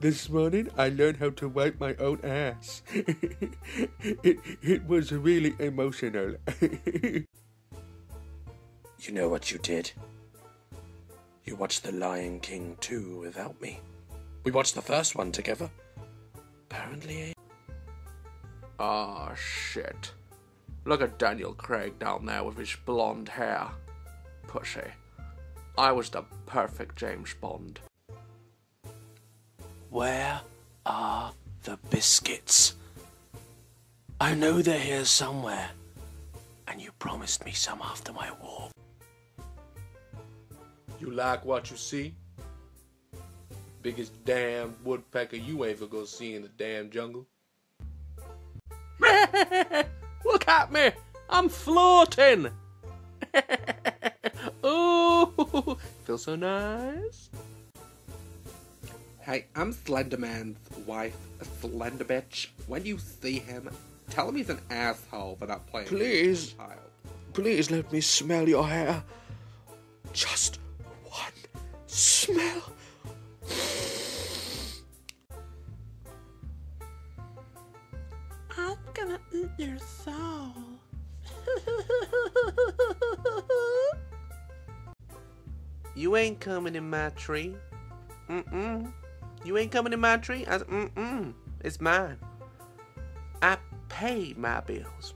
This morning I learned how to wipe my own ass. It was really emotional. You know what you did? You watched The Lion King 2 without me. We watched the first one together. Apparently. Oh, shit. Look at Daniel Craig down there with his blonde hair. Pussy. I was the perfect James Bond. Where are the biscuits? I know they're here somewhere. And you promised me some after my walk. You like what you see? Biggest damn woodpecker you ever gonna see in the damn jungle. Look at me! I'm floating! Ooh, feels so nice. Hey, I'm Slenderman's wife, Slender Bitch. When you see him, tell him he's an asshole for not playing Please. with a child. Please let me smell your hair. Just one smell. I'm gonna eat your soul. You ain't coming in my tree. You ain't coming in my tree? It's mine. I pay my bills.